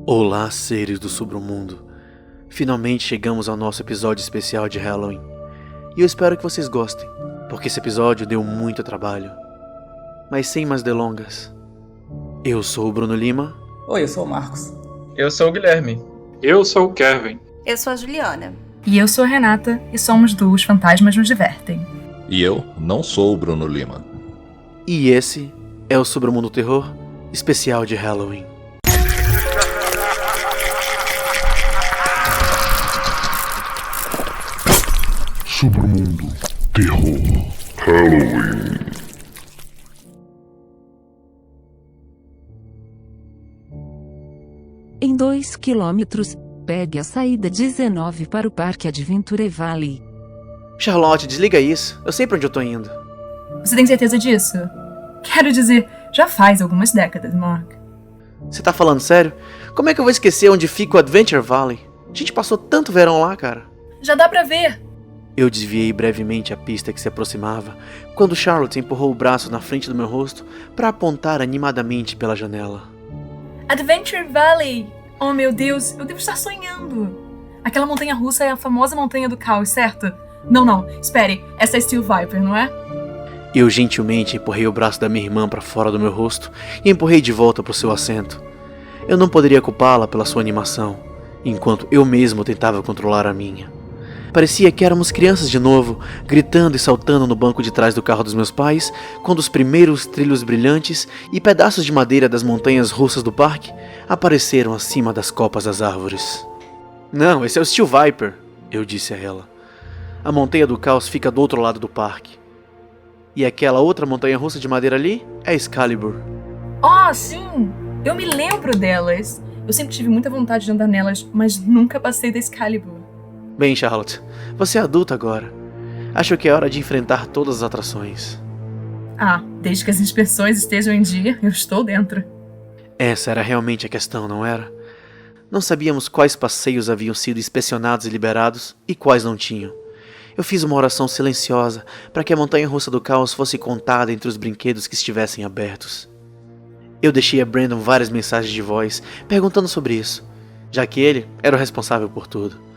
Olá, seres do submundo. Finalmente chegamos ao nosso episódio especial de Halloween. E eu espero que vocês gostem, porque esse episódio deu muito trabalho. Mas sem mais delongas, eu sou o Bruno Lima. Oi, eu sou o Marcos. Eu sou o Guilherme. Eu sou o Kevin. Eu sou a Juliana. E eu sou a Renata, e somos do Os Fantasmas Nos Divertem. E eu não sou o Bruno Lima. E esse é o Submundo Terror especial de Halloween. Submundo Terror Halloween. Em 2 quilômetros, pegue a saída 19 para o Parque Adventure Valley. Charlotte, desliga isso. Eu sei pra onde eu tô indo. Você tem certeza disso? Quero dizer, já faz algumas décadas, Mark. Você tá falando sério? Como é que eu vou esquecer onde fica o Adventure Valley? A gente passou tanto verão lá, cara. Já dá pra ver. Eu desviei brevemente a pista que se aproximava, quando Charlotte empurrou o braço na frente do meu rosto para apontar animadamente pela janela. Adventure Valley! Oh meu Deus, eu devo estar sonhando. Aquela montanha-russa é a famosa Montanha do Caos, certo? Não, espere, essa é Steel Viper, não é? Eu gentilmente empurrei o braço da minha irmã para fora do meu rosto e empurrei de volta para o seu assento. Eu não poderia culpá-la pela sua animação, enquanto eu mesmo tentava controlar a minha. Parecia que éramos crianças de novo, gritando e saltando no banco de trás do carro dos meus pais, quando os primeiros trilhos brilhantes e pedaços de madeira das montanhas russas do parque apareceram acima das copas das árvores. Não, esse é o Steel Viper, eu disse a ela. A Montanha do Caos fica do outro lado do parque. E aquela outra montanha russa de madeira ali é Excalibur. Oh, sim! Eu me lembro delas. Eu sempre tive muita vontade de andar nelas, mas nunca passei da Excalibur. Bem, Charlotte, você é adulta agora. Acho que é hora de enfrentar todas as atrações. Ah, desde que as inspeções estejam em dia, eu estou dentro. Essa era realmente a questão, não era? Não sabíamos quais passeios haviam sido inspecionados e liberados e quais não tinham. Eu fiz uma oração silenciosa para que a montanha-russa do caos fosse contada entre os brinquedos que estivessem abertos. Eu deixei a Brandon várias mensagens de voz perguntando sobre isso, já que ele era o responsável por tudo.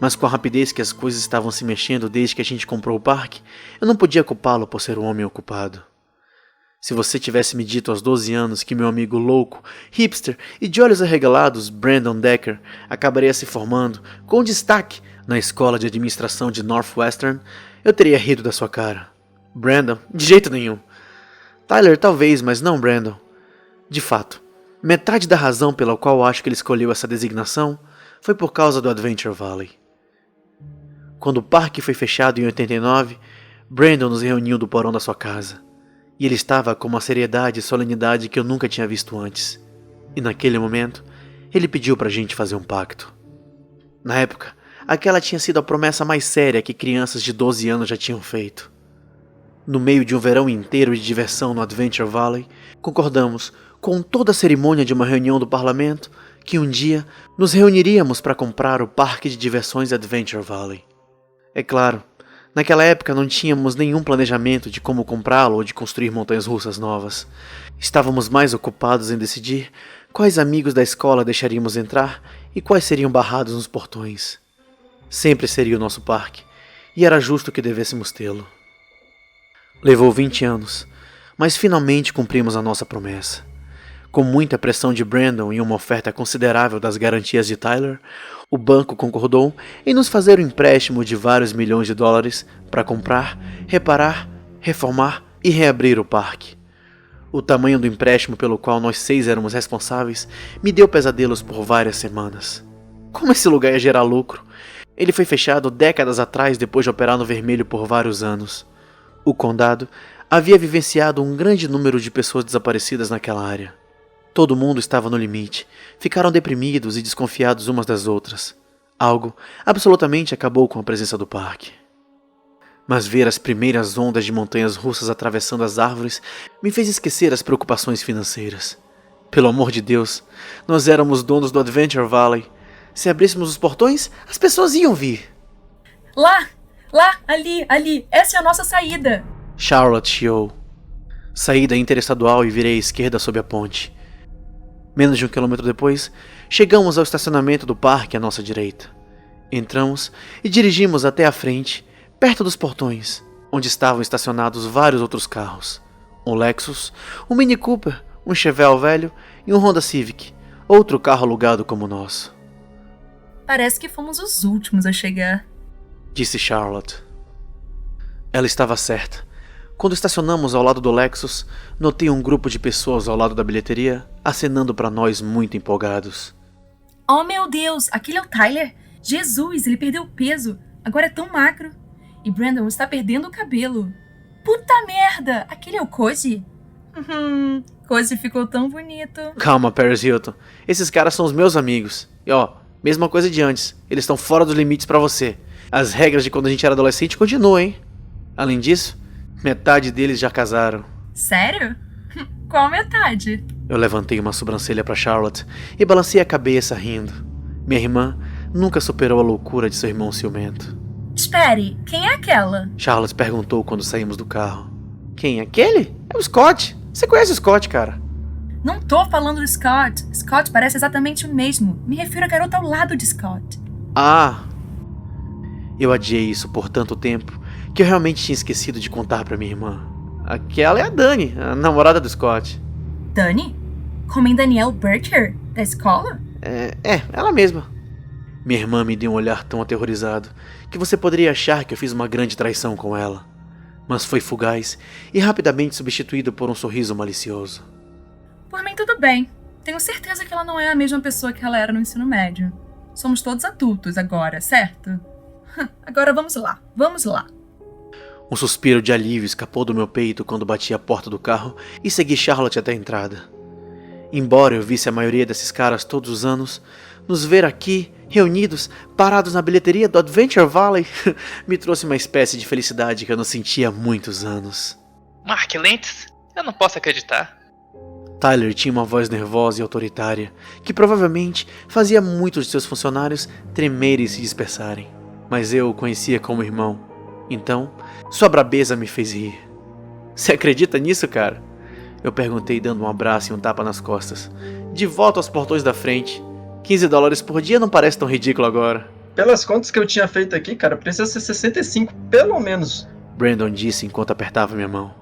Mas com a rapidez que as coisas estavam se mexendo desde que a gente comprou o parque, eu não podia culpá-lo por ser um homem ocupado. Se você tivesse me dito aos 12 anos que meu amigo louco, hipster e de olhos arregalados, Brandon Decker, acabaria se formando, com destaque, na escola de administração de Northwestern, eu teria rido da sua cara. Brandon, de jeito nenhum. Tyler talvez, mas não Brandon. De fato, metade da razão pela qual acho que ele escolheu essa designação foi por causa do Adventure Valley. Quando o parque foi fechado em 89, Brandon nos reuniu do porão da sua casa. E ele estava com uma seriedade e solenidade que eu nunca tinha visto antes. E naquele momento, ele pediu pra gente fazer um pacto. Na época, aquela tinha sido a promessa mais séria que crianças de 12 anos já tinham feito. No meio de um verão inteiro de diversão no Adventure Valley, concordamos, com toda a cerimônia de uma reunião do parlamento, que um dia nos reuniríamos para comprar o parque de diversões Adventure Valley. É claro, naquela época não tínhamos nenhum planejamento de como comprá-lo ou de construir montanhas russas novas. Estávamos mais ocupados em decidir quais amigos da escola deixaríamos entrar e quais seriam barrados nos portões. Sempre seria o nosso parque, e era justo que devêssemos tê-lo. Levou 20 anos, mas finalmente cumprimos a nossa promessa. Com muita pressão de Brandon e uma oferta considerável das garantias de Tyler, o banco concordou em nos fazer um empréstimo de vários milhões de dólares para comprar, reparar, reformar e reabrir o parque. O tamanho do empréstimo pelo qual nós 6 éramos responsáveis me deu pesadelos por várias semanas. Como esse lugar ia gerar lucro? Ele foi fechado décadas atrás depois de operar no vermelho por vários anos. O condado havia vivenciado um grande número de pessoas desaparecidas naquela área. Todo mundo estava no limite, ficaram deprimidos e desconfiados umas das outras. Algo absolutamente acabou com a presença do parque. Mas ver as primeiras ondas de montanhas russas atravessando as árvores me fez esquecer as preocupações financeiras. Pelo amor de Deus, nós éramos donos do Adventure Valley. Se abríssemos os portões, as pessoas iam vir. Lá, ali, essa é a nossa saída. Charlotte chiou. Saí da interestadual e virei à esquerda sob a ponte. Menos de 1 quilômetro depois, chegamos ao estacionamento do parque à nossa direita. Entramos e dirigimos até a frente, perto dos portões, onde estavam estacionados vários outros carros. Um Lexus, um Mini Cooper, um Chevelle velho e um Honda Civic, outro carro alugado como o nosso. Parece que fomos os últimos a chegar. Disse Charlotte. Ela estava certa. Quando estacionamos ao lado do Lexus, notei um grupo de pessoas ao lado da bilheteria, acenando para nós muito empolgados. Oh meu Deus, aquele é o Tyler. Jesus, ele perdeu peso. Agora é tão magro. E Brandon está perdendo o cabelo. Puta merda, aquele é o Koji? Koji ficou tão bonito. Calma, Paris Hilton. Esses caras são os meus amigos. E ó, mesma coisa de antes. Eles estão fora dos limites pra você. As regras de quando a gente era adolescente continuam, hein? Além disso, metade deles já casaram. Sério? Qual metade? Eu levantei uma sobrancelha pra Charlotte e balancei a cabeça rindo. Minha irmã nunca superou a loucura de seu irmão ciumento. Espere, quem é aquela? Charlotte perguntou quando saímos do carro. Quem? Aquele? É o Scott. Você conhece o Scott, cara? Não tô falando do Scott. Scott parece exatamente o mesmo. Me refiro à garota ao lado de Scott. Ah! Eu adiei isso por tanto tempo que eu realmente tinha esquecido de contar pra minha irmã. Aquela é a Dani, a namorada do Scott. Dani? Como em Danielle Bircher, da escola? Ela mesma. Minha irmã me deu um olhar tão aterrorizado que você poderia achar que eu fiz uma grande traição com ela. Mas foi fugaz e rapidamente substituído por um sorriso malicioso. Por mim tudo bem. Tenho certeza que ela não é a mesma pessoa que ela era no ensino médio. Somos todos adultos agora, certo? Agora vamos lá. Um suspiro de alívio escapou do meu peito quando bati a porta do carro e segui Charlotte até a entrada. Embora eu visse a maioria desses caras todos os anos, nos ver aqui, reunidos, parados na bilheteria do Adventure Valley, me trouxe uma espécie de felicidade que eu não sentia há muitos anos. Mark Lentz? Eu não posso acreditar. Tyler tinha uma voz nervosa e autoritária, que provavelmente fazia muitos de seus funcionários tremerem e se dispersarem. Mas eu o conhecia como irmão, então sua brabeza me fez rir. Você acredita nisso, cara? Eu perguntei dando um abraço e um tapa nas costas. De volta aos portões da frente. $15 por dia não parece tão ridículo agora. Pelas contas que eu tinha feito aqui, cara, precisa ser 65, pelo menos. Brandon disse enquanto apertava minha mão.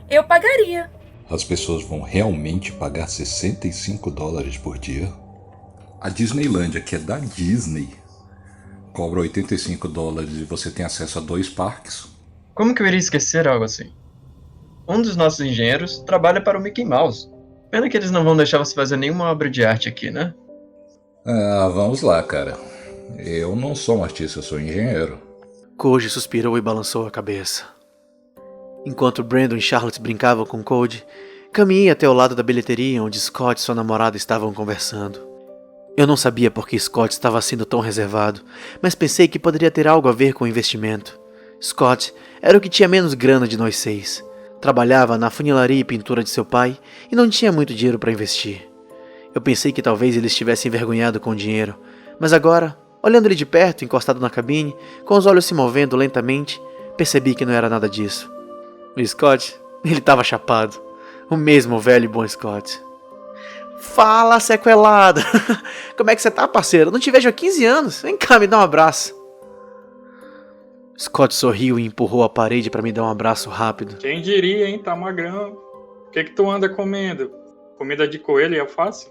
Eu pagaria. As pessoas vão realmente pagar $65 por dia? A Disneylândia, que é da Disney, cobra $85 e você tem acesso a 2 parques? Como que eu iria esquecer algo assim? Um dos nossos engenheiros trabalha para o Mickey Mouse. Pena que eles não vão deixar você fazer nenhuma obra de arte aqui, né? Ah, vamos lá, cara. Eu não sou um artista, eu sou um engenheiro. Koji suspirou e balançou a cabeça. Enquanto Brandon e Charlotte brincavam com Cody, caminhei até o lado da bilheteria onde Scott e sua namorada estavam conversando. Eu não sabia por que Scott estava sendo tão reservado, mas pensei que poderia ter algo a ver com o investimento. Scott era o que tinha menos grana de nós 6. Trabalhava na funilaria e pintura de seu pai e não tinha muito dinheiro para investir. Eu pensei que talvez ele estivesse envergonhado com o dinheiro, mas agora, olhando ele de perto, encostado na cabine, com os olhos se movendo lentamente, percebi que não era nada disso. O Scott, ele estava chapado. O mesmo velho e bom Scott. Fala, sequelada! Como é que você tá, parceiro? Eu não te vejo há 15 anos. Vem cá, me dá um abraço. Scott sorriu e empurrou a parede para me dar um abraço rápido. Quem diria, hein? Tá magrão. O que tu anda comendo? Comida de coelho e alface?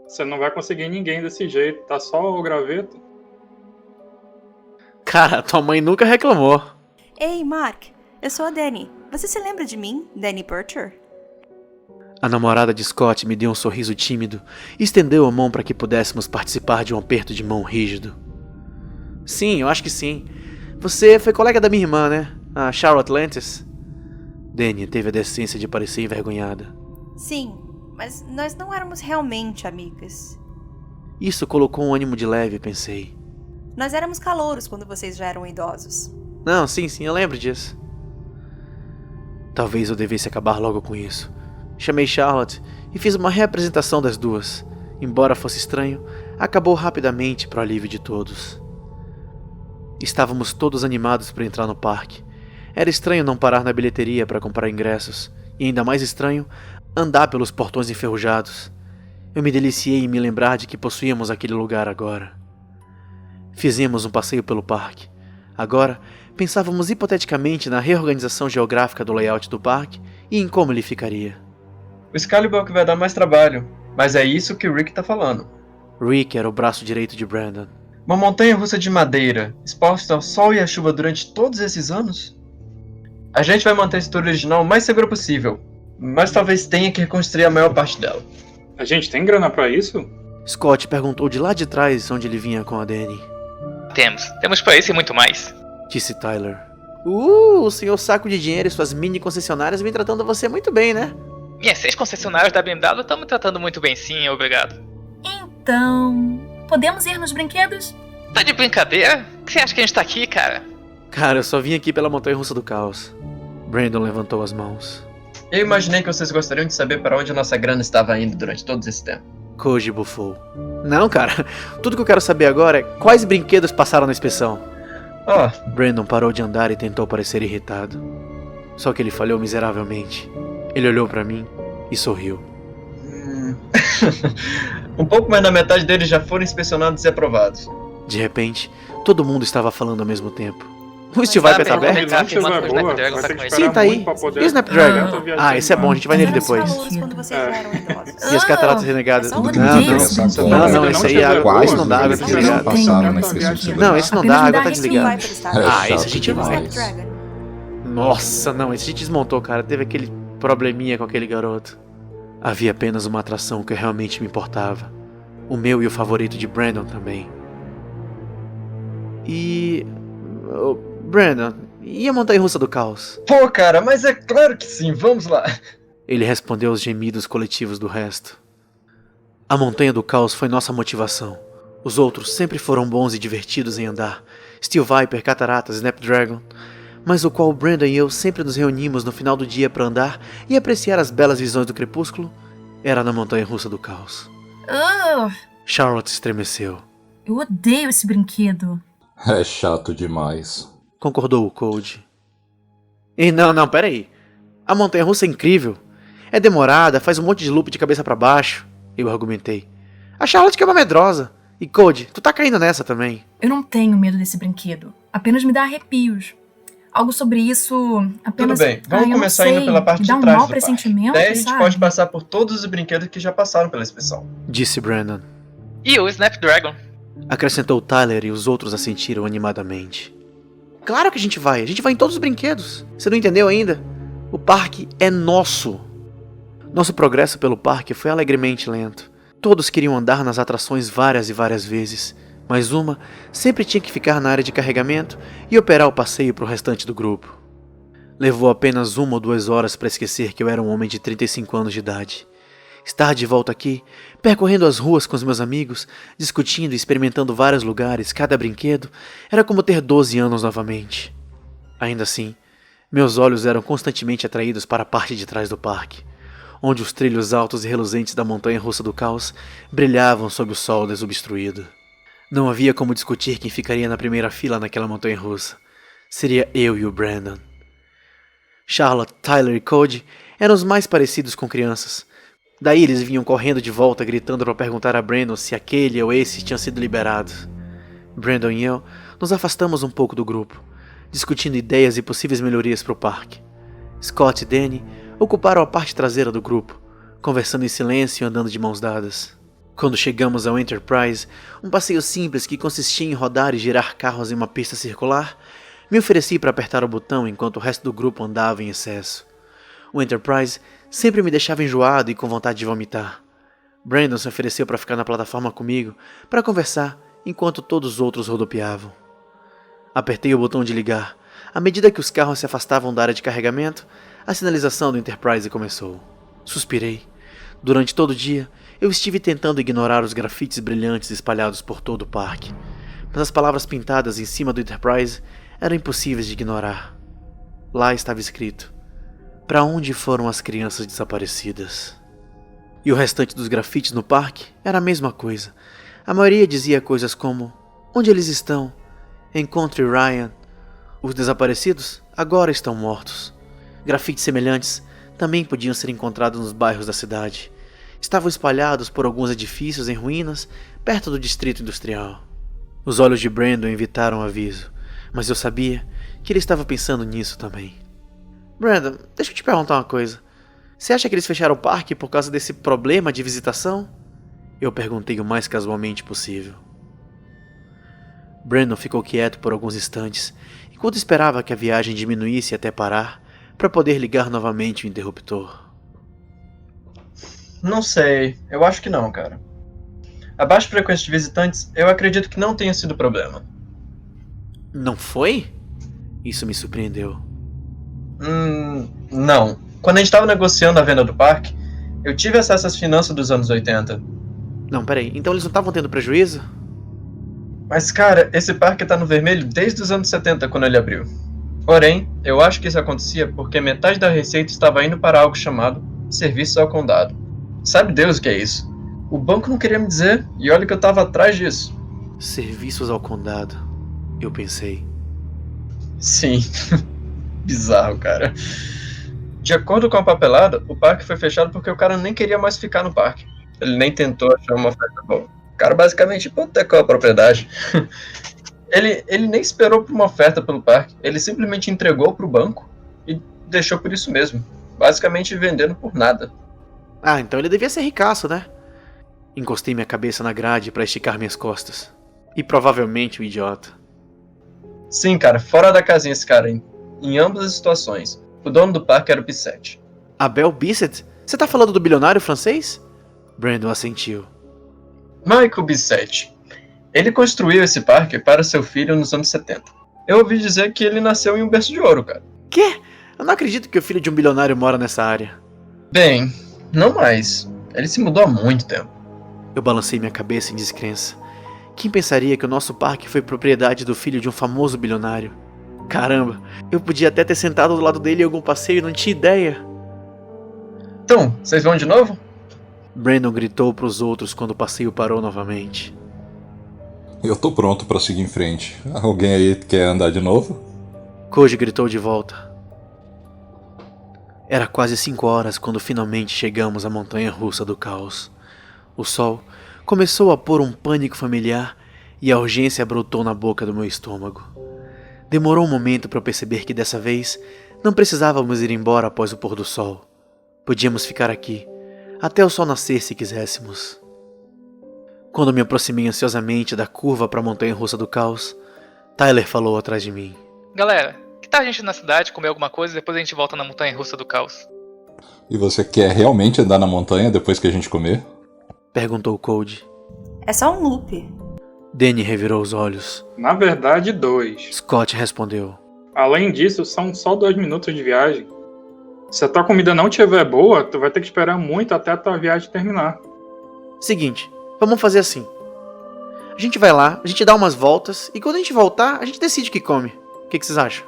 Você não vai conseguir ninguém desse jeito. Tá só o graveto. Cara, tua mãe nunca reclamou. Ei, Mark. Eu sou a Dani. Você se lembra de mim, Dani Bircher? A namorada de Scott me deu um sorriso tímido e estendeu a mão para que pudéssemos participar de um aperto de mão rígido. Sim, eu acho que sim. Você foi colega da minha irmã, né? A Charlotte Lentz? Dani teve a decência de parecer envergonhada. Sim, mas nós não éramos realmente amigas. Isso colocou um ânimo de leve, pensei. Nós éramos calouros quando vocês já eram idosos. Não, sim, eu lembro disso. Talvez eu devesse acabar logo com isso. Chamei Charlotte e fiz uma reapresentação das duas. Embora fosse estranho, acabou rapidamente para o alívio de todos. Estávamos todos animados para entrar no parque. Era estranho não parar na bilheteria para comprar ingressos, e ainda mais estranho, andar pelos portões enferrujados. Eu me deliciei em me lembrar de que possuíamos aquele lugar agora. Fizemos um passeio pelo parque. Agora, pensávamos hipoteticamente na reorganização geográfica do layout do parque e em como ele ficaria. O Excalibur é o que vai dar mais trabalho, mas é isso que o Rick tá falando. Rick era o braço direito de Brandon. Uma montanha-russa de madeira, exposta ao sol e à chuva durante todos esses anos? A gente vai manter a estrutura original o mais segura possível, mas talvez tenha que reconstruir a maior parte dela. A gente tem grana pra isso? Scott perguntou de lá de trás onde ele vinha com a Dani. Temos pra isso e muito mais. Disse Tyler. O senhor saco de dinheiro e suas mini concessionárias vem tratando você muito bem, né? Minhas 6 concessionárias da BMW estão me tratando muito bem, sim, obrigado. Então, podemos ir nos brinquedos? Tá de brincadeira? O que você acha que a gente tá aqui, cara? Cara, eu só vim aqui pela montanha-russa do caos. Brandon levantou as mãos. Eu imaginei que vocês gostariam de saber para onde a nossa grana estava indo durante todo esse tempo. Koji bufou. Não, cara. Tudo que eu quero saber agora é quais brinquedos passaram na inspeção. Brandon parou de andar e tentou parecer irritado. Só que ele falhou miseravelmente. Ele olhou pra mim e sorriu. Um pouco mais da metade deles já foram inspecionados e aprovados. De repente, todo mundo estava falando ao mesmo tempo. O Steel Viper tá aberto? Sim, tá aí. E o Snapdragon? Esse é bom, a gente vai nele depois. E as cataratas renegadas? Não, esse aí é água. Esse não dá, água tá desligada. Não, esse não dá, água tá desligada. Esse a gente vai. Nossa, não, esse a gente desmontou, cara. Teve aquele probleminha com aquele garoto. Havia apenas uma atração que realmente me importava. O meu e o favorito de Brandon também. Brandon, e a montanha-russa do caos? Pô, cara, mas é claro que sim, vamos lá. Ele respondeu aos gemidos coletivos do resto. A montanha do caos foi nossa motivação. Os outros sempre foram bons e divertidos em andar. Steel Viper, Cataratas, Snapdragon. Mas o qual Brandon e eu sempre nos reunimos no final do dia para andar e apreciar as belas visões do crepúsculo era na montanha-russa do caos. Charlotte estremeceu. Eu odeio esse brinquedo. É chato demais. Concordou o Code. E não, peraí. A montanha-russa é incrível. É demorada, faz um monte de loop de cabeça para baixo. Eu argumentei. A Charlotte que é uma medrosa. E Code, tu tá caindo nessa também. Eu não tenho medo desse brinquedo. Apenas me dá arrepios. Algo sobre isso apenas... Tudo bem, vamos começar indo pela parte de trás do parque. Daí a gente pode passar por todos os brinquedos que já passaram pela inspeção. Disse Brandon. E o Snapdragon? Acrescentou Tyler e os outros assentiram animadamente. Claro que a gente vai em todos os brinquedos. Você não entendeu ainda? O parque é nosso. Nosso progresso pelo parque foi alegremente lento. Todos queriam andar nas atrações várias e várias vezes, mas uma sempre tinha que ficar na área de carregamento e operar o passeio para o restante do grupo. Levou apenas 1 ou 2 horas para esquecer que eu era um homem de 35 anos de idade. Estar de volta aqui, percorrendo as ruas com os meus amigos, discutindo e experimentando vários lugares, cada brinquedo, era como ter 12 anos novamente. Ainda assim, meus olhos eram constantemente atraídos para a parte de trás do parque, onde os trilhos altos e reluzentes da montanha-russa do caos brilhavam sob o sol desobstruído. Não havia como discutir quem ficaria na primeira fila naquela montanha-russa. Seria eu e o Brandon. Charlotte, Tyler e Cody eram os mais parecidos com crianças. Daí eles vinham correndo de volta, gritando para perguntar a Brandon se aquele ou esse tinham sido liberados. Brandon e eu nos afastamos um pouco do grupo, discutindo ideias e possíveis melhorias para o parque. Scott e Danny ocuparam a parte traseira do grupo, conversando em silêncio e andando de mãos dadas. Quando chegamos ao Enterprise, um passeio simples que consistia em rodar e girar carros em uma pista circular, me ofereci para apertar o botão enquanto o resto do grupo andava em excesso. O Enterprise sempre me deixava enjoado e com vontade de vomitar. Brandon se ofereceu para ficar na plataforma comigo para conversar enquanto todos os outros rodopiavam. Apertei o botão de ligar. À medida que os carros se afastavam da área de carregamento, a sinalização do Enterprise começou. Suspirei. Durante todo o dia, eu estive tentando ignorar os grafites brilhantes espalhados por todo o parque, mas as palavras pintadas em cima do Enterprise eram impossíveis de ignorar. Lá estava escrito: "Para onde foram as crianças desaparecidas?" E o restante dos grafites no parque era a mesma coisa. A maioria dizia coisas como: "Onde eles estão? Encontre Ryan. Os desaparecidos agora estão mortos." Grafites semelhantes também podiam ser encontrados nos bairros da cidade. Estavam espalhados por alguns edifícios em ruínas, perto do distrito industrial. Os olhos de Brandon evitaram o aviso, mas eu sabia que ele estava pensando nisso também. Brandon, deixa eu te perguntar uma coisa. Você acha que eles fecharam o parque por causa desse problema de visitação? Eu perguntei o mais casualmente possível. Brandon ficou quieto por alguns instantes, enquanto esperava que a viagem diminuísse até parar, para poder ligar novamente o interruptor. Não sei, eu acho que não, cara. A baixa frequência de visitantes, eu acredito que não tenha sido problema. Não foi? Isso me surpreendeu. Não. Quando a gente estava negociando a venda do parque, eu tive acesso às finanças dos anos 80. Não, peraí, então eles não estavam tendo prejuízo? Mas, cara, esse parque tá no vermelho desde os anos 70, quando ele abriu. Porém, eu acho que isso acontecia porque metade da receita estava indo para algo chamado serviços ao condado. Sabe Deus o que é isso? O banco não queria me dizer, e olha que eu tava atrás disso. Serviços ao condado, eu pensei. Sim. Bizarro, cara. De acordo com a papelada, o parque foi fechado porque o cara nem queria mais ficar no parque. Ele nem tentou achar uma oferta boa. O cara basicamente hipotecou a propriedade. Ele nem esperou por uma oferta pelo parque. Ele simplesmente entregou pro banco e deixou por isso mesmo. Basicamente vendendo por nada. Ah, então ele devia ser ricaço, né? Encostei minha cabeça na grade para esticar minhas costas. E provavelmente um idiota. Sim, cara, fora da casinha esse cara, em ambas as situações. O dono do parque era o Bissett. Abel Bissett? Você tá falando do bilionário francês? Brandon assentiu. Michael Bissett. Ele construiu esse parque para seu filho nos anos 70. Eu ouvi dizer que ele nasceu em um berço de ouro, cara. Quê? Eu não acredito que o filho de um bilionário mora nessa área. Bem, não mais. Ele se mudou há muito tempo. Eu balancei minha cabeça em descrença. Quem pensaria que o nosso parque foi propriedade do filho de um famoso bilionário? Caramba, eu podia até ter sentado do lado dele em algum passeio e não tinha ideia. Então, vocês vão de novo? Brandon gritou para os outros quando o passeio parou novamente. Eu tô pronto pra seguir em frente. Alguém aí quer andar de novo? Koji gritou de volta. Era quase 5 horas quando finalmente chegamos à montanha-russa do caos. O sol começou a pôr um pânico familiar e a urgência brotou na boca do meu estômago. Demorou um momento para eu perceber que dessa vez não precisávamos ir embora após o pôr do sol. Podíamos ficar aqui até o sol nascer se quiséssemos. Quando me aproximei ansiosamente da curva para a montanha-russa do caos, Tyler falou atrás de mim. Galera, que tal a gente ir na cidade comer alguma coisa e depois a gente volta na montanha-russa do caos? E você quer realmente andar na montanha depois que a gente comer? Perguntou Cody. É só um loop. Danny revirou os olhos. Na verdade, 2. Scott respondeu. Além disso, são só 2 minutos de viagem. Se a tua comida não estiver boa, tu vai ter que esperar muito até a tua viagem terminar. Seguinte, vamos fazer assim. A gente vai lá, a gente dá umas voltas e quando a gente voltar, a gente decide o que come. O que vocês acham?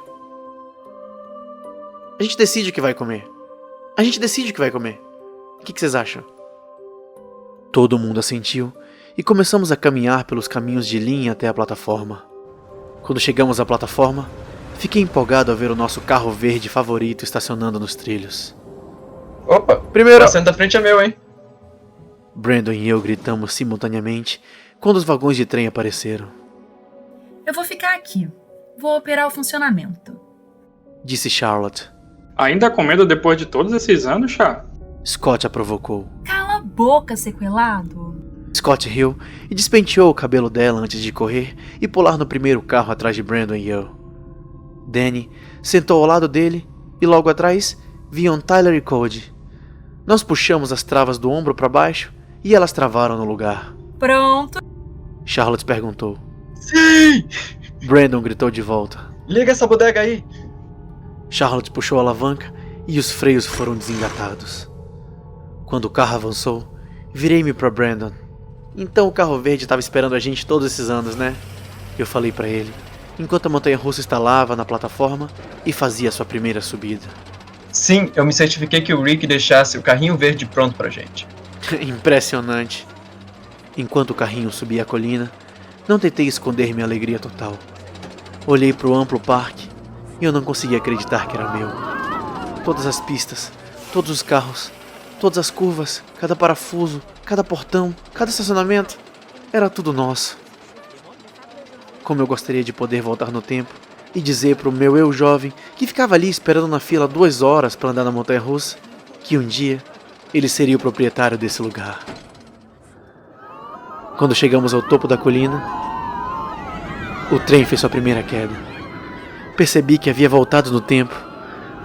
A gente decide o que vai comer. A gente decide o que vai comer. O que vocês acham? Todo mundo assentiu e começamos a caminhar pelos caminhos de linha até a plataforma. Quando chegamos à plataforma, fiquei empolgado ao ver o nosso carro verde favorito estacionando nos trilhos. Opa, Primeiro, o assento da frente é meu, hein? Brandon e eu gritamos simultaneamente quando os vagões de trem apareceram. Eu vou ficar aqui. Vou operar o funcionamento. Disse Charlotte. Ainda com medo depois de todos esses anos, Chá? Scott a provocou. Cala a boca, sequelado. Scott riu e despenteou o cabelo dela antes de correr e pular no primeiro carro atrás de Brandon e eu. Danny sentou ao lado dele e logo atrás vinham Tyler e Cody. Nós puxamos as travas do ombro para baixo e elas travaram no lugar. Pronto. Charlotte perguntou. Sim! Brandon gritou de volta. Liga essa bodega aí! Charlotte puxou a alavanca e os freios foram desengatados. Quando o carro avançou, virei-me para Brandon. Então o carro verde estava esperando a gente todos esses anos, né? Eu falei para ele, enquanto a montanha-russa estalava na plataforma e fazia sua primeira subida. Sim, eu me certifiquei que o Rick deixasse o carrinho verde pronto pra gente. Impressionante. Enquanto o carrinho subia a colina, não tentei esconder minha alegria total. Olhei para o amplo parque e eu não conseguia acreditar que era meu. Todas as pistas, todos os carros, Todas as curvas, cada parafuso, cada portão, cada estacionamento, era tudo nosso. Como eu gostaria de poder voltar no tempo e dizer pro meu eu jovem, que ficava ali esperando na fila 2 horas para andar na montanha-russa, que um dia ele seria o proprietário desse lugar. Quando chegamos ao topo da colina, o trem fez sua primeira queda. Percebi que havia voltado no tempo.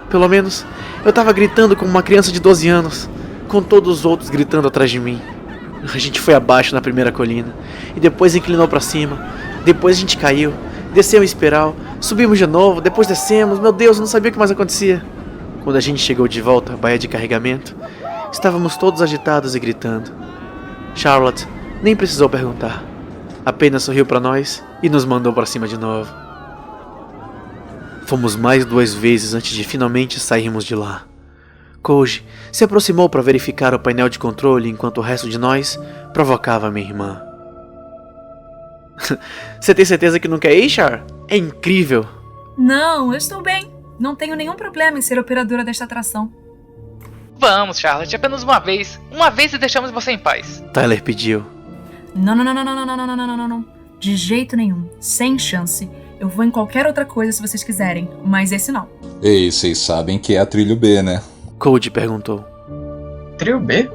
Pelo menos, eu estava gritando como uma criança de 12 anos, com todos os outros gritando atrás de mim. A gente foi abaixo na primeira colina, e depois inclinou para cima. Depois a gente caiu, desceu em espiral, subimos de novo, depois descemos. Meu Deus, eu não sabia o que mais acontecia. Quando a gente chegou de volta à baía de carregamento, estávamos todos agitados e gritando. Charlotte nem precisou perguntar. Apenas sorriu para nós e nos mandou para cima de novo. Fomos mais 2 vezes antes de finalmente sairmos de lá. Koji se aproximou para verificar o painel de controle enquanto o resto de nós provocava minha irmã. Você tem certeza que não quer ir, Char? É incrível! Não, eu estou bem. Não tenho nenhum problema em ser operadora desta atração. Vamos, Charlotte, apenas uma vez. Uma vez e deixamos você em paz. Tyler pediu. Não. De jeito nenhum. Sem chance. Eu vou em qualquer outra coisa se vocês quiserem, mas esse não. Ei, vocês sabem que é a Trilho B, né? Cody perguntou. Trio B?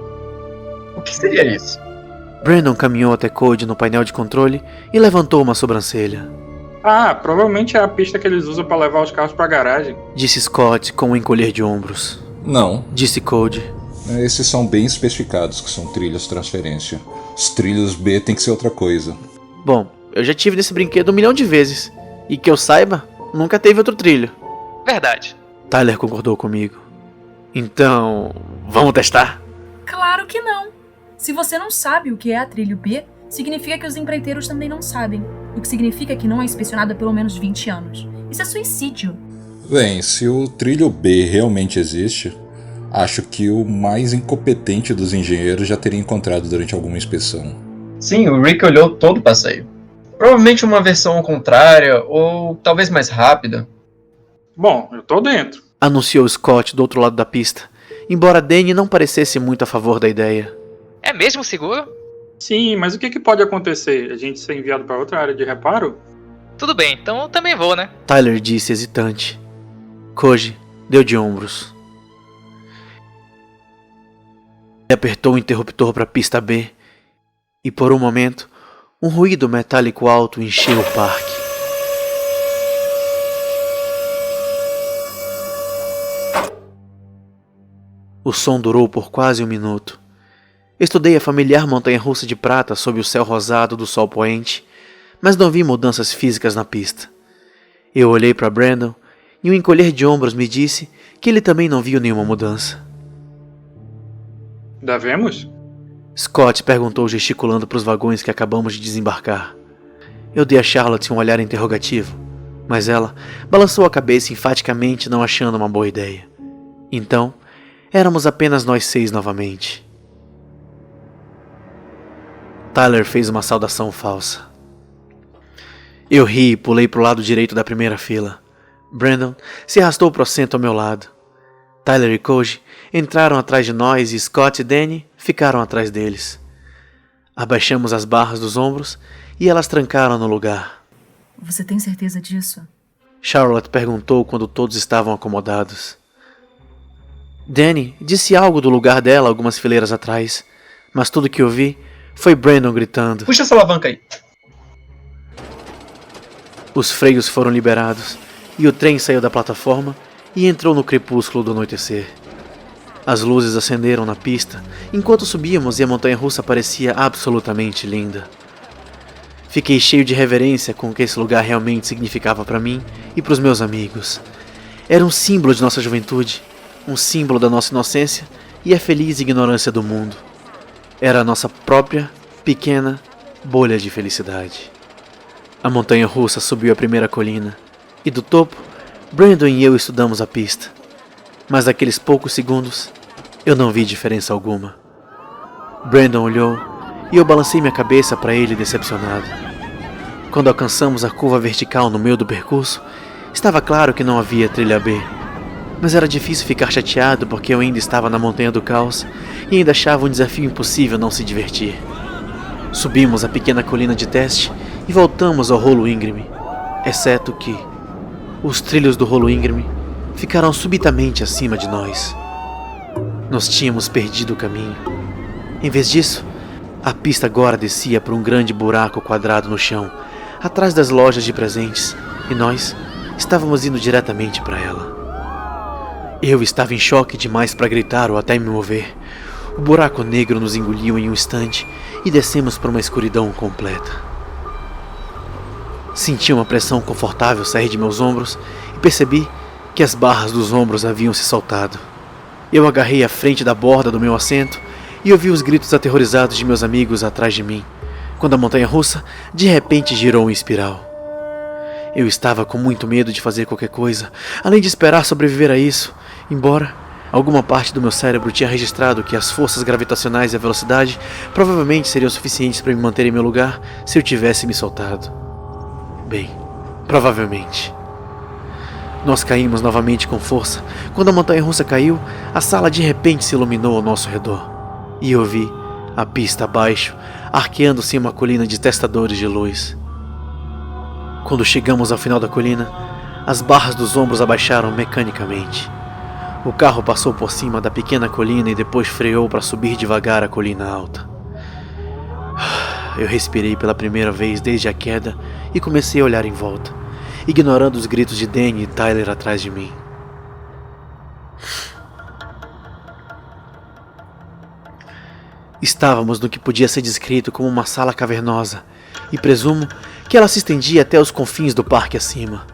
O que seria isso? Brandon caminhou até Cody no painel de controle e levantou uma sobrancelha. Ah, provavelmente é a pista que eles usam para levar os carros pra garagem. Disse Scott com um encolher de ombros. Não. Disse Cody. Esses são bem especificados que são trilhos transferência. Os trilhos B tem que ser outra coisa. Bom, eu já tive nesse brinquedo 1 milhão de vezes. E que eu saiba, nunca teve outro trilho. Verdade. Tyler concordou comigo. Então, vamos testar? Claro que não. Se você não sabe o que é a trilho B, significa que os empreiteiros também não sabem. O que significa que não é inspecionado há pelo menos 20 anos. Isso é suicídio. Bem, se o trilho B realmente existe, acho que o mais incompetente dos engenheiros já teria encontrado durante alguma inspeção. Sim, o Rick olhou todo o passeio. Provavelmente uma versão contrária, ou talvez mais rápida. Bom, eu tô dentro. Anunciou Scott do outro lado da pista, embora Danny não parecesse muito a favor da ideia. É mesmo seguro? Sim, mas o que pode acontecer? A gente ser enviado para outra área de reparo? Tudo bem, então eu também vou, né? Tyler disse hesitante. Koji deu de ombros. Ele apertou o interruptor para a pista B e por um momento um ruído metálico alto encheu o parque. O som durou por quase 1 minuto. Estudei a familiar montanha-russa de prata sob o céu rosado do sol poente, mas não vi mudanças físicas na pista. Eu olhei para Brandon e um encolher de ombros me disse que ele também não viu nenhuma mudança. Devemos? Scott perguntou gesticulando para os vagões que acabamos de desembarcar. Eu dei a Charlotte um olhar interrogativo, mas ela balançou a cabeça enfaticamente, não achando uma boa ideia. Então, éramos apenas nós 6 novamente. Tyler fez uma saudação falsa. Eu ri e pulei para o lado direito da primeira fila. Brandon se arrastou para o assento ao meu lado. Tyler e Koji entraram atrás de nós e Scott e Danny ficaram atrás deles. Abaixamos as barras dos ombros e elas trancaram no lugar. Você tem certeza disso? Charlotte perguntou quando todos estavam acomodados. Danny disse algo do lugar dela algumas fileiras atrás, mas tudo que ouvi foi Brandon gritando. Puxa essa alavanca aí. Os freios foram liberados e o trem saiu da plataforma e entrou no crepúsculo do anoitecer. As luzes acenderam na pista enquanto subíamos e a montanha-russa parecia absolutamente linda. Fiquei cheio de reverência com o que esse lugar realmente significava para mim e para os meus amigos. Era um símbolo de nossa juventude, um símbolo da nossa inocência e a feliz ignorância do mundo. Era a nossa própria, pequena bolha de felicidade. A montanha-russa subiu a primeira colina e do topo, Brandon e eu estudamos a pista. Mas naqueles poucos segundos, eu não vi diferença alguma. Brandon olhou e eu balancei minha cabeça para ele decepcionado. Quando alcançamos a curva vertical no meio do percurso, estava claro que não havia trilha B. Mas era difícil ficar chateado porque eu ainda estava na Montanha do Caos e ainda achava um desafio impossível não se divertir. Subimos a pequena colina de teste e voltamos ao rolo íngreme, exceto que os trilhos do rolo íngreme ficaram subitamente acima de nós. Nós tínhamos perdido o caminho. Em vez disso, a pista agora descia por um grande buraco quadrado no chão, atrás das lojas de presentes, e nós estávamos indo diretamente para ela. Eu estava em choque demais para gritar ou até me mover. O buraco negro nos engoliu em um instante e descemos por uma escuridão completa. Senti uma pressão confortável sair de meus ombros e percebi que as barras dos ombros haviam se soltado. Eu agarrei a frente da borda do meu assento e ouvi os gritos aterrorizados de meus amigos atrás de mim, quando a montanha-russa de repente girou em espiral. Eu estava com muito medo de fazer qualquer coisa, além de esperar sobreviver a isso, embora alguma parte do meu cérebro tinha registrado que as forças gravitacionais e a velocidade provavelmente seriam suficientes para me manter em meu lugar se eu tivesse me soltado. Bem, provavelmente. Nós caímos novamente com força. Quando a montanha-russa caiu, a sala de repente se iluminou ao nosso redor. E eu vi a pista abaixo, arqueando-se em uma colina de testadores de luz. Quando chegamos ao final da colina, as barras dos ombros abaixaram mecanicamente. O carro passou por cima da pequena colina e depois freou para subir devagar a colina alta. Eu respirei pela primeira vez desde a queda e comecei a olhar em volta, ignorando os gritos de Danny e Tyler atrás de mim. Estávamos no que podia ser descrito como uma sala cavernosa, e presumo que ela se estendia até os confins do parque acima.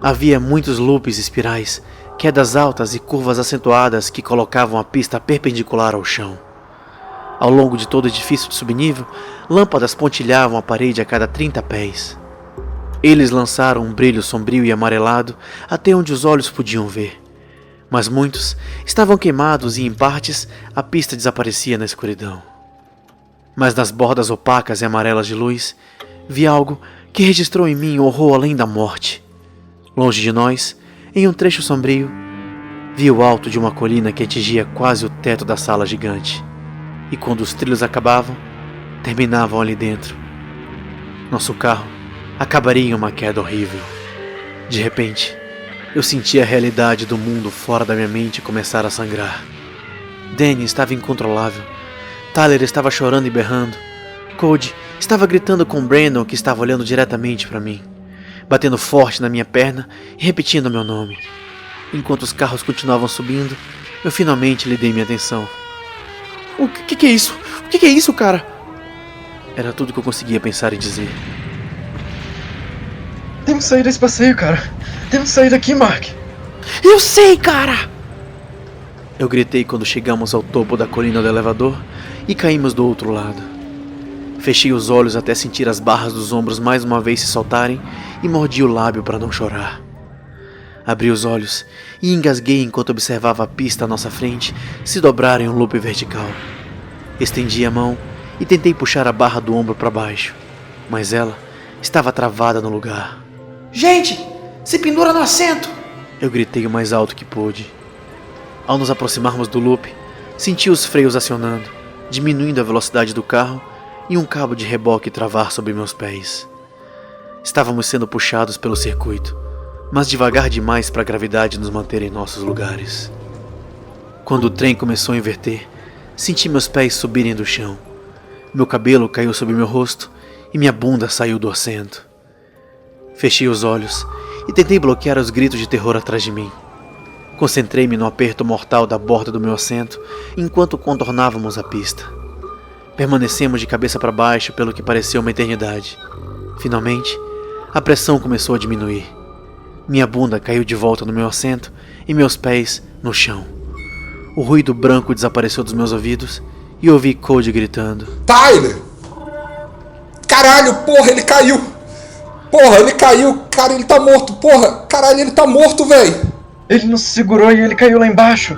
Havia muitos loops espirais, quedas altas e curvas acentuadas que colocavam a pista perpendicular ao chão. Ao longo de todo o edifício de subnível, lâmpadas pontilhavam a parede a cada 30 pés. Eles lançaram um brilho sombrio e amarelado até onde os olhos podiam ver. Mas muitos estavam queimados e, em partes, a pista desaparecia na escuridão. Mas nas bordas opacas e amarelas de luz, vi algo que registrou em mim horror além da morte. Longe de nós, em um trecho sombrio, vi o alto de uma colina que atingia quase o teto da sala gigante. E quando os trilhos acabavam, terminavam ali dentro. Nosso carro acabaria em uma queda horrível. De repente, eu senti a realidade do mundo fora da minha mente começar a sangrar. Danny estava incontrolável. Tyler estava chorando e berrando. Cody estava gritando com Brandon, que estava olhando diretamente para mim, batendo forte na minha perna e repetindo meu nome. Enquanto os carros continuavam subindo, eu finalmente lhe dei minha atenção. O que é isso? O que é isso, cara? Era tudo que eu conseguia pensar e dizer. Temos que sair desse passeio, cara. Temos que sair daqui, Mark. Eu sei, cara! Eu gritei quando chegamos ao topo da colina do elevador e caímos do outro lado. Fechei os olhos até sentir as barras dos ombros mais uma vez se soltarem e mordi o lábio para não chorar. Abri os olhos e engasguei enquanto observava a pista à nossa frente se dobrar em um loop vertical. Estendi a mão e tentei puxar a barra do ombro para baixo, mas ela estava travada no lugar. Gente, se pendura no assento! Eu gritei o mais alto que pude. Ao nos aproximarmos do loop, senti os freios acionando, diminuindo a velocidade do carro e um cabo de reboque travar sobre meus pés. Estávamos sendo puxados pelo circuito, mas devagar demais para a gravidade nos manter em nossos lugares. Quando o trem começou a inverter, senti meus pés subirem do chão. Meu cabelo caiu sobre meu rosto e minha bunda saiu do assento. Fechei os olhos e tentei bloquear os gritos de terror atrás de mim. Concentrei-me no aperto mortal da borda do meu assento enquanto contornávamos a pista. Permanecemos de cabeça para baixo pelo que pareceu uma eternidade. Finalmente, a pressão começou a diminuir. Minha bunda caiu de volta no meu assento e meus pés no chão. O ruído branco desapareceu dos meus ouvidos e ouvi Cody gritando. Tyler! Caralho, porra, ele caiu! Porra, ele caiu! Cara, ele tá morto! Porra, caralho, ele tá morto, velho! Ele nos segurou e ele caiu lá embaixo.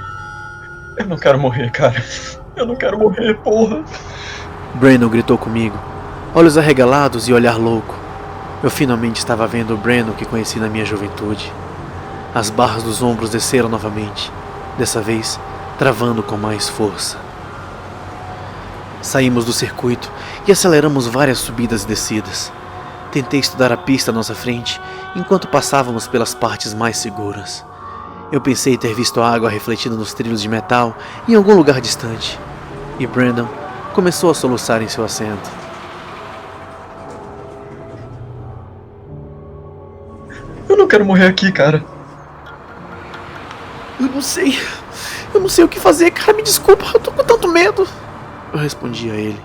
Eu não quero morrer, cara. Eu não quero morrer, porra. Brandon gritou comigo, olhos arregalados e olhar louco. Eu finalmente estava vendo o Brandon que conheci na minha juventude. As barras dos ombros desceram novamente, dessa vez travando com mais força. Saímos do circuito e aceleramos várias subidas e descidas. Tentei estudar a pista à nossa frente enquanto passávamos pelas partes mais seguras. Eu pensei ter visto a água refletida nos trilhos de metal em algum lugar distante. E Brandon começou a soluçar em seu assento. Eu não quero morrer aqui, cara. Eu não sei o que fazer, cara, me desculpa, eu tô com tanto medo. Eu respondi a ele.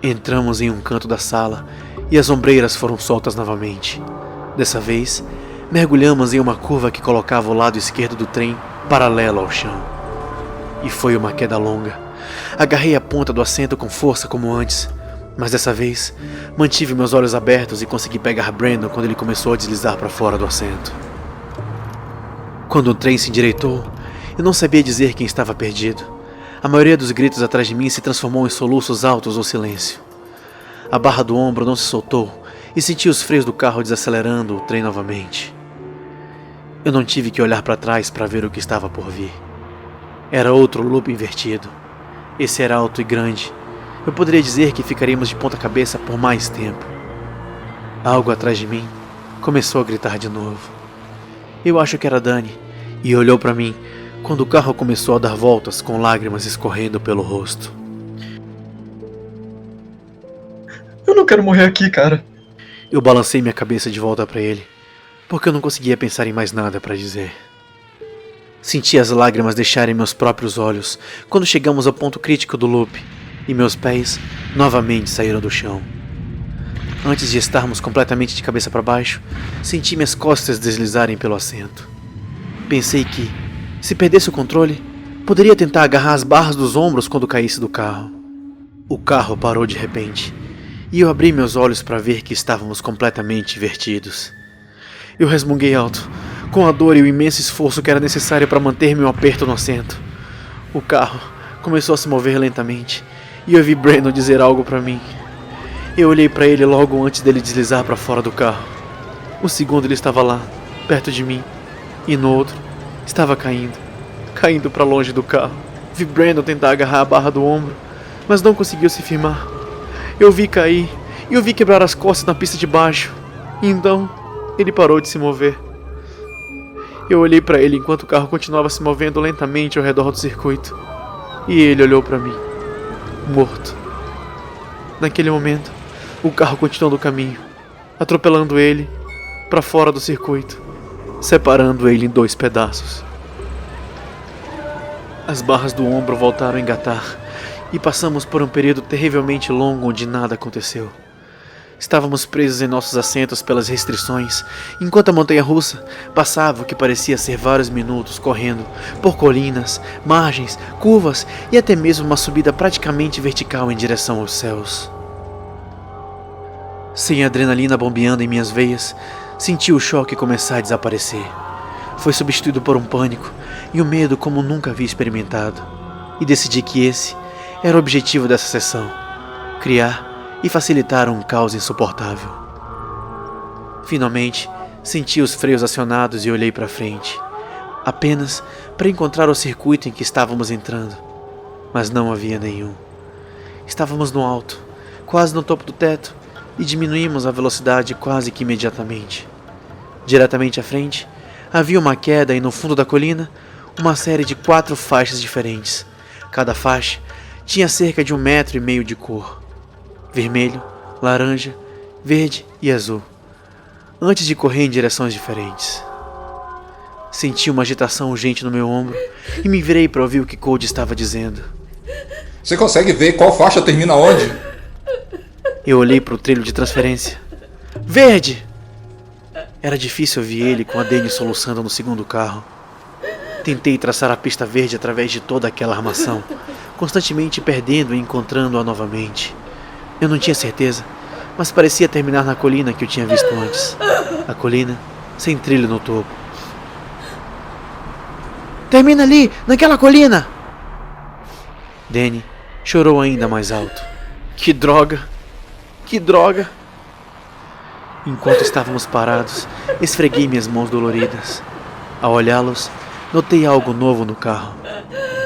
Entramos em um canto da sala e as ombreiras foram soltas novamente. Dessa vez, mergulhamos em uma curva que colocava o lado esquerdo do trem paralelo ao chão. E foi uma queda longa. Agarrei a ponta do assento com força como antes, mas dessa vez mantive meus olhos abertos e consegui pegar Brandon quando ele começou a deslizar para fora do assento. Quando o trem se endireitou, eu não sabia dizer quem estava perdido. A maioria dos gritos atrás de mim se transformou em soluços altos ou silêncio. A barra do ombro não se soltou e senti os freios do carro desacelerando o trem novamente. Eu não tive que olhar para trás para ver o que estava por vir. Era outro loop invertido. Esse era alto e grande. Eu poderia dizer que ficaríamos de ponta cabeça por mais tempo. Algo atrás de mim começou a gritar de novo. Eu acho que era Dani, e olhou para mim quando o carro começou a dar voltas com lágrimas escorrendo pelo rosto. Eu não quero morrer aqui, cara. Eu balancei minha cabeça de volta para ele, porque eu não conseguia pensar em mais nada para dizer. Senti as lágrimas deixarem meus próprios olhos quando chegamos ao ponto crítico do loop, e meus pés novamente saíram do chão. Antes de estarmos completamente de cabeça para baixo, senti minhas costas deslizarem pelo assento. Pensei que, se perdesse o controle, poderia tentar agarrar as barras dos ombros quando caísse do carro. O carro parou de repente, e eu abri meus olhos para ver que estávamos completamente invertidos. Eu resmunguei alto, com a dor e o imenso esforço que era necessário para manter meu aperto no assento. O carro começou a se mover lentamente, e eu vi Brandon dizer algo para mim. Eu olhei para ele logo antes dele deslizar para fora do carro. Um segundo ele estava lá, perto de mim, e no outro, estava caindo para longe do carro. Vi Brandon tentar agarrar a barra do ombro, mas não conseguiu se firmar. Eu vi cair, e eu vi quebrar as costas na pista de baixo, e então ele parou de se mover. Eu olhei para ele enquanto o carro continuava se movendo lentamente ao redor do circuito, e ele olhou para mim, morto. Naquele momento, o carro continuou no caminho, atropelando ele para fora do circuito, separando ele em 2 pedaços. As barras do ombro voltaram a engatar e passamos por um período terrivelmente longo onde nada aconteceu. Estávamos presos em nossos assentos pelas restrições, enquanto a montanha-russa passava o que parecia ser vários minutos correndo por colinas, margens, curvas e até mesmo uma subida praticamente vertical em direção aos céus. Sem a adrenalina bombeando em minhas veias, senti o choque começar a desaparecer. Foi substituído por um pânico e um medo como nunca havia experimentado. E decidi que esse era o objetivo dessa sessão: criar e facilitar um caos insuportável. Finalmente, senti os freios acionados e olhei para frente, apenas para encontrar o circuito em que estávamos entrando. Mas não havia nenhum. Estávamos no alto, quase no topo do teto, e diminuímos a velocidade quase que imediatamente. Diretamente à frente, havia uma queda e no fundo da colina, uma série de 4 faixas diferentes. Cada faixa tinha cerca de 1,5 metros de cor: vermelho, laranja, verde e azul, antes de correr em direções diferentes. Senti uma agitação urgente no meu ombro e me virei para ouvir o que Cody estava dizendo. Você consegue ver qual faixa termina onde? Eu olhei para o trilho de transferência. Verde! Era difícil ouvir ele com a Dani soluçando no segundo carro. Tentei traçar a pista verde através de toda aquela armação, constantemente perdendo e encontrando-a novamente. Eu não tinha certeza, mas parecia terminar na colina que eu tinha visto antes. A colina sem trilho no topo. Termina ali, naquela colina! Dani chorou ainda mais alto. Que droga! Que droga! Enquanto estávamos parados, esfreguei minhas mãos doloridas. Ao olhá-los, notei algo novo no carro.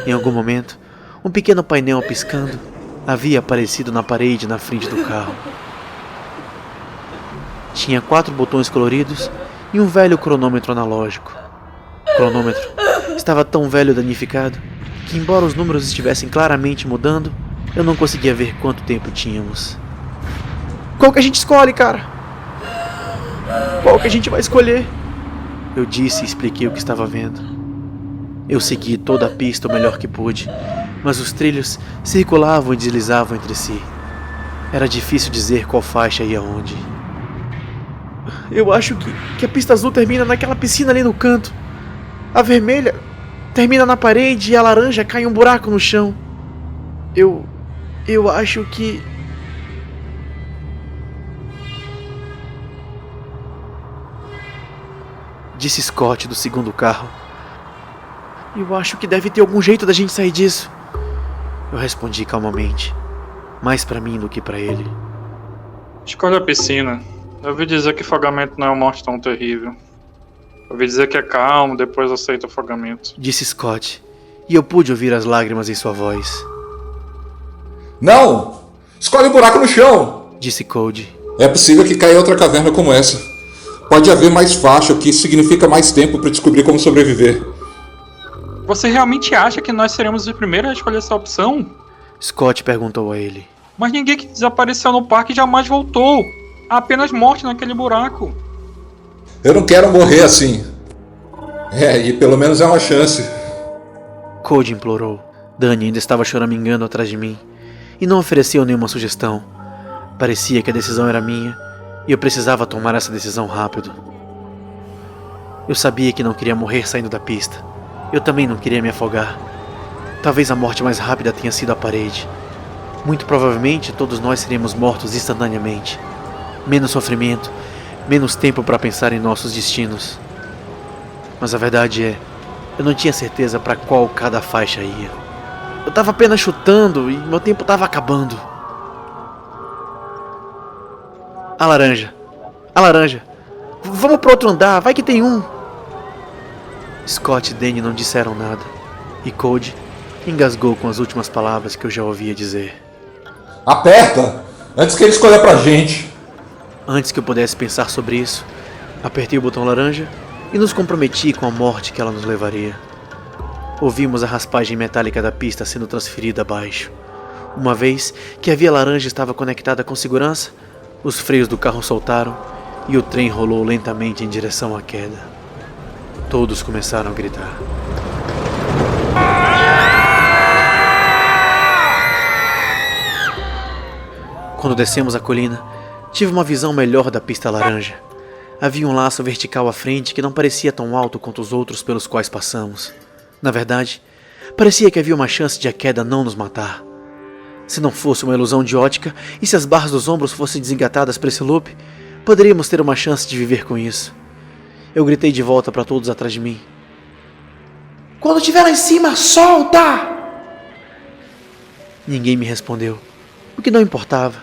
Em algum momento, um pequeno painel piscando havia aparecido na parede na frente do carro. Tinha 4 botões coloridos e um velho cronômetro analógico. O cronômetro estava tão velho e danificado que, embora os números estivessem claramente mudando, eu não conseguia ver quanto tempo tínhamos. Qual que a gente escolhe, cara? Qual que a gente vai escolher? Eu disse e expliquei o que estava vendo. Eu segui toda a pista o melhor que pude, mas os trilhos circulavam e deslizavam entre si. Era difícil dizer qual faixa ia onde. Eu acho que a pista azul termina naquela piscina ali no canto. A vermelha termina na parede e a laranja cai em um buraco no chão. Eu acho que... Disse Scott do segundo carro. Eu acho que deve ter algum jeito da gente sair disso. Eu respondi calmamente, mais pra mim do que pra ele. Escolhe a piscina. Eu ouvi dizer que afogamento não é uma morte tão terrível. Eu ouvi dizer que é calmo, depois aceita o afogamento. Disse Scott, e eu pude ouvir as lágrimas em sua voz. Não! Escolhe um buraco no chão! Disse Cody. É possível que caia outra caverna como essa. Pode haver mais faixa, o que significa mais tempo para descobrir como sobreviver. Você realmente acha que nós seremos os primeiros a escolher essa opção? Scott perguntou a ele. Mas ninguém que desapareceu no parque jamais voltou. Há apenas morte naquele buraco. Eu não quero morrer assim. E pelo menos é uma chance. Cody implorou. Danny ainda estava choramingando atrás de mim e não ofereceu nenhuma sugestão. Parecia que a decisão era minha e eu precisava tomar essa decisão rápido. Eu sabia que não queria morrer saindo da pista. Eu também não queria me afogar. Talvez a morte mais rápida tenha sido a parede. Muito provavelmente todos nós seríamos mortos instantaneamente. Menos sofrimento, menos tempo para pensar em nossos destinos. Mas a verdade é, eu não tinha certeza para qual cada faixa ia. Eu estava apenas chutando e meu tempo estava acabando. A laranja. A laranja. Vamos pro outro andar, vai que tem um. Scott e Danny não disseram nada. E Cody engasgou com as últimas palavras que eu já ouvia dizer. Aperta! Antes que ele escolha pra gente. Antes que eu pudesse pensar sobre isso, apertei o botão laranja e nos comprometi com a morte que ela nos levaria. Ouvimos a raspagem metálica da pista sendo transferida abaixo. Uma vez que a via laranja estava conectada com segurança, os freios do carro soltaram e o trem rolou lentamente em direção à queda. Todos começaram a gritar. Quando descemos a colina, tive uma visão melhor da pista laranja. Havia um laço vertical à frente que não parecia tão alto quanto os outros pelos quais passamos. Na verdade, parecia que havia uma chance de a queda não nos matar. Se não fosse uma ilusão de ótica e se as barras dos ombros fossem desengatadas para esse loop, poderíamos ter uma chance de viver com isso. Eu gritei de volta para todos atrás de mim. Quando estiver lá em cima, solta! Ninguém me respondeu, o que não importava,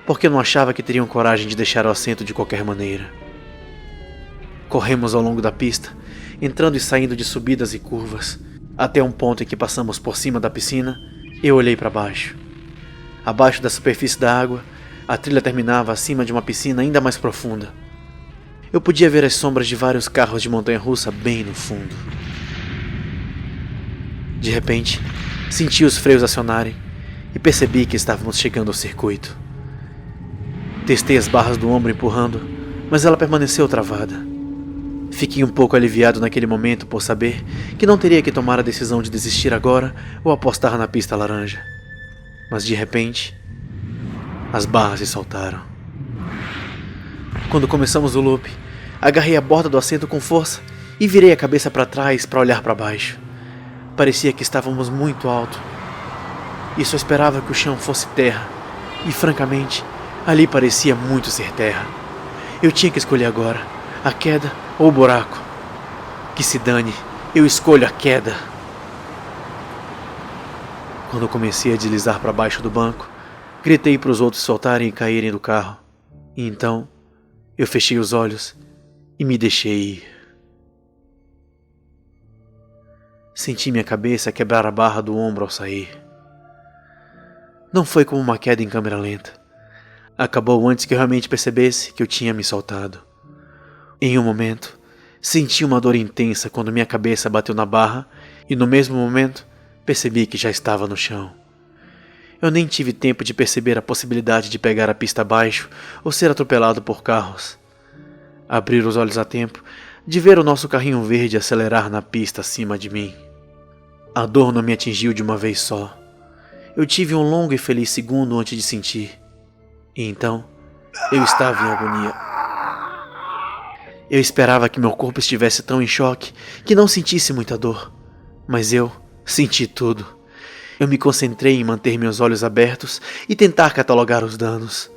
porque eu não achava que teriam coragem de deixar o assento de qualquer maneira. Corremos ao longo da pista, entrando e saindo de subidas e curvas, até um ponto em que passamos por cima da piscina e eu olhei para baixo. Abaixo da superfície da água, a trilha terminava acima de uma piscina ainda mais profunda. Eu podia ver as sombras de vários carros de montanha-russa bem no fundo. De repente, senti os freios acionarem e percebi que estávamos chegando ao circuito. Testei as barras do ombro empurrando, mas ela permaneceu travada. Fiquei um pouco aliviado naquele momento por saber que não teria que tomar a decisão de desistir agora ou apostar na pista laranja. Mas de repente, as barras se soltaram. Quando começamos o loop, agarrei a borda do assento com força e virei a cabeça para trás para olhar para baixo. Parecia que estávamos muito alto e só esperava que o chão fosse terra. E francamente, ali parecia muito ser terra. Eu tinha que escolher agora, a queda ou o buraco. Que se dane, eu escolho a queda. Quando comecei a deslizar para baixo do banco, gritei para os outros soltarem e caírem do carro. E então, Eu fechei os olhos e me deixei ir. Senti minha cabeça quebrar a barra do ombro ao sair. Não foi como uma queda em câmera lenta. Acabou antes que eu realmente percebesse que eu tinha me soltado. Em um momento, senti uma dor intensa quando minha cabeça bateu na barra e no mesmo momento percebi que já estava no chão. Eu nem tive tempo de perceber a possibilidade de pegar a pista abaixo ou ser atropelado por carros. Abrir os olhos a tempo de ver o nosso carrinho verde acelerar na pista acima de mim. A dor não me atingiu de uma vez só. Eu tive um longo e feliz segundo antes de sentir. E então, eu estava em agonia. Eu esperava que meu corpo estivesse tão em choque que não sentisse muita dor. Mas eu senti tudo. Eu me concentrei em manter meus olhos abertos e tentar catalogar os danos.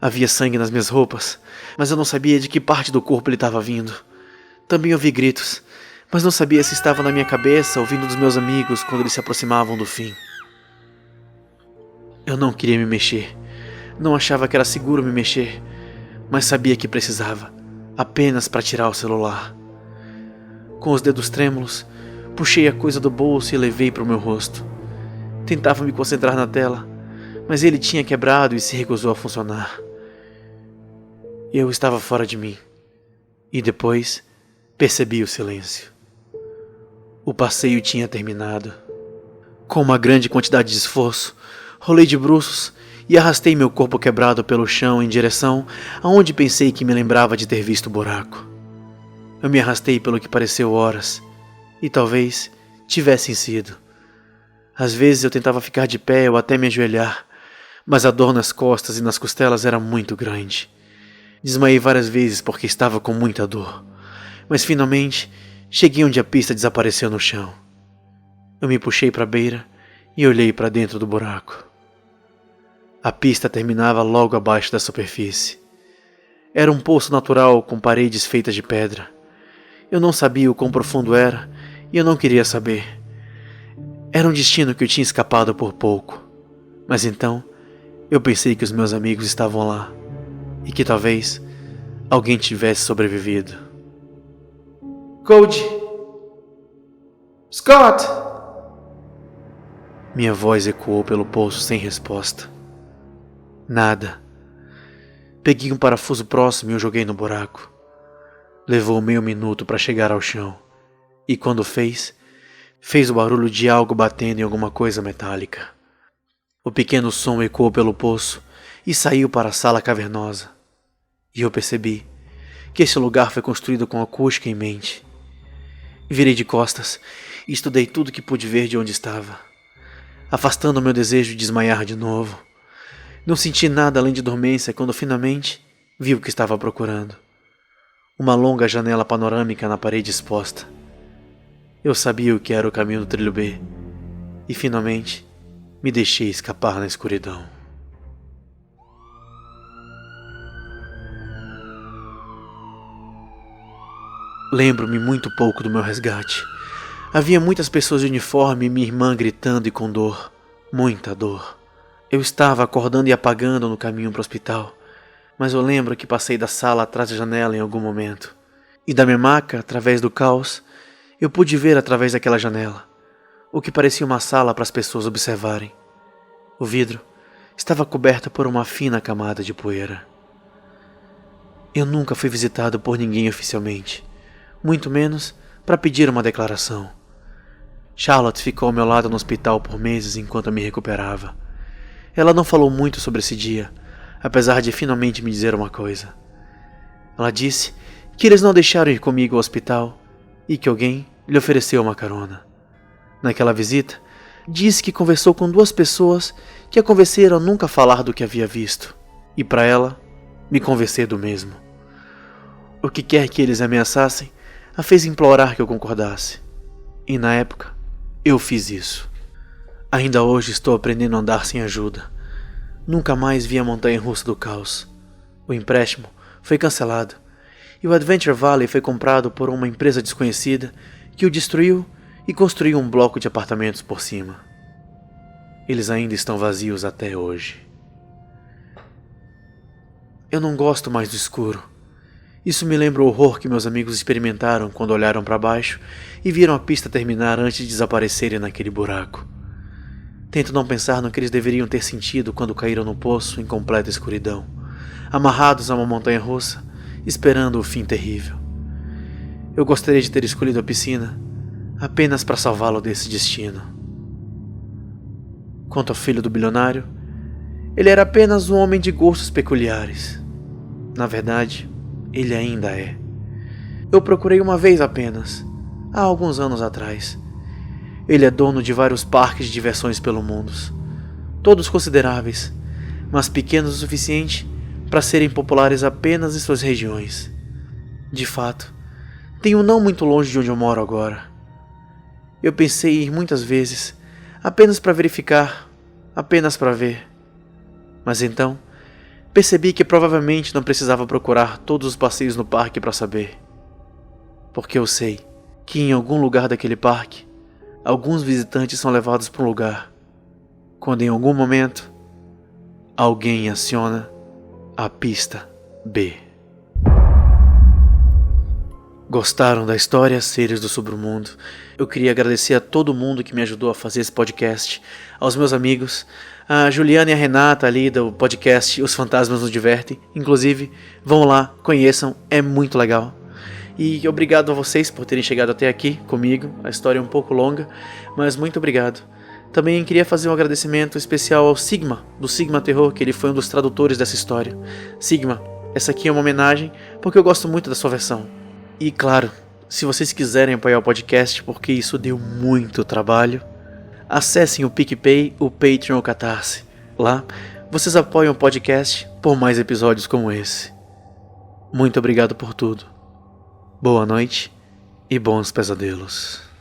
Havia sangue nas minhas roupas, mas eu não sabia de que parte do corpo ele estava vindo. Também ouvi gritos, mas não sabia se estava na minha cabeça ou vindo dos meus amigos quando eles se aproximavam do fim. Eu não queria me mexer. Não achava que era seguro me mexer, mas sabia que precisava, apenas para tirar o celular. Com os dedos trêmulos, puxei a coisa do bolso e levei para o meu rosto. Tentava me concentrar na tela, mas ele tinha quebrado e se recusou a funcionar. Eu estava fora de mim, e depois percebi o silêncio. O passeio tinha terminado. Com uma grande quantidade de esforço, rolei de bruços e arrastei meu corpo quebrado pelo chão em direção aonde pensei que me lembrava de ter visto o buraco. Eu me arrastei pelo que pareceu horas, e talvez tivessem sido. Às vezes eu tentava ficar de pé ou até me ajoelhar, mas a dor nas costas e nas costelas era muito grande. Desmaiei várias vezes porque estava com muita dor, mas finalmente cheguei onde a pista desapareceu no chão. Eu me puxei para a beira e olhei para dentro do buraco. A pista terminava logo abaixo da superfície. Era um poço natural com paredes feitas de pedra. Eu não sabia o quão profundo era e eu não queria saber. Era um destino que eu tinha escapado por pouco. Mas então, eu pensei que os meus amigos estavam lá e que talvez alguém tivesse sobrevivido. Cody! Scott! Minha voz ecoou pelo poço sem resposta. Nada. Peguei um parafuso próximo e o joguei no buraco. Levou meio minuto para chegar ao chão. E quando fez o barulho de algo batendo em alguma coisa metálica. O pequeno som ecoou pelo poço e saiu para a sala cavernosa. E eu percebi que esse lugar foi construído com acústica em mente. Virei de costas e estudei tudo que pude ver de onde estava, afastando o meu desejo de desmaiar de novo. Não senti nada além de dormência quando finalmente vi o que estava procurando. Uma longa janela panorâmica na parede exposta. Eu sabia o que era o caminho do trilho B e finalmente me deixei escapar na escuridão. Lembro-me muito pouco do meu resgate. Havia muitas pessoas de uniforme e minha irmã gritando e com dor, muita dor. Eu estava acordando e apagando no caminho para o hospital, mas eu lembro que passei da sala atrás da janela em algum momento. E da minha maca, através do caos, eu pude ver através daquela janela, o que parecia uma sala para as pessoas observarem. O vidro estava coberto por uma fina camada de poeira. Eu nunca fui visitado por ninguém oficialmente, muito menos para pedir uma declaração. Charlotte ficou ao meu lado no hospital por meses enquanto eu me recuperava. Ela não falou muito sobre esse dia, apesar de finalmente me dizer uma coisa. Ela disse que eles não deixaram ir comigo ao hospital e que alguém lhe ofereceu uma carona. Naquela visita, disse que conversou com 2 pessoas que a convenceram a nunca falar do que havia visto, e para ela, me convencer do mesmo. O que quer que eles ameaçassem, a fez implorar que eu concordasse. E na época, eu fiz isso. Ainda hoje estou aprendendo a andar sem ajuda. Nunca mais vi a montanha-russa do caos. O empréstimo foi cancelado e o Adventure Valley foi comprado por uma empresa desconhecida que o destruiu e construiu um bloco de apartamentos por cima. Eles ainda estão vazios até hoje. Eu não gosto mais do escuro. Isso me lembra o horror que meus amigos experimentaram quando olharam para baixo e viram a pista terminar antes de desaparecerem naquele buraco. Tento não pensar no que eles deveriam ter sentido quando caíram no poço em completa escuridão, amarrados a uma montanha-russa, esperando o fim terrível. Eu gostaria de ter escolhido a piscina apenas para salvá-lo desse destino. Quanto ao filho do bilionário, ele era apenas um homem de gostos peculiares. Na verdade, ele ainda é. Eu procurei uma vez apenas, há alguns anos atrás. Ele é dono de vários parques de diversões pelo mundo, todos consideráveis, mas pequenos o suficiente para serem populares apenas em suas regiões. De fato, tem um não muito longe de onde eu moro agora. Eu pensei em ir muitas vezes, apenas para verificar, apenas para ver. Mas então, percebi que provavelmente não precisava procurar todos os passeios no parque para saber. Porque eu sei que em algum lugar daquele parque, alguns visitantes são levados para um lugar, quando em algum momento, alguém aciona a pista B. Gostaram da história, seres do submundo? Eu queria agradecer a todo mundo que me ajudou a fazer esse podcast, aos meus amigos, a Juliana e a Renata ali do podcast Os Fantasmas Nos Divertem. Inclusive, vão lá, conheçam, é muito legal. E obrigado a vocês por terem chegado até aqui comigo. A história é um pouco longa, mas muito obrigado. Também queria fazer um agradecimento especial ao Sigma, do Sigma Terror, que ele foi um dos tradutores dessa história. Sigma, essa aqui é uma homenagem porque eu gosto muito da sua versão. E claro, se vocês quiserem apoiar o podcast, porque isso deu muito trabalho, acessem o PicPay, o Patreon ou o Catarse. Lá, vocês apoiam o podcast por mais episódios como esse. Muito obrigado por tudo. Boa noite e bons pesadelos.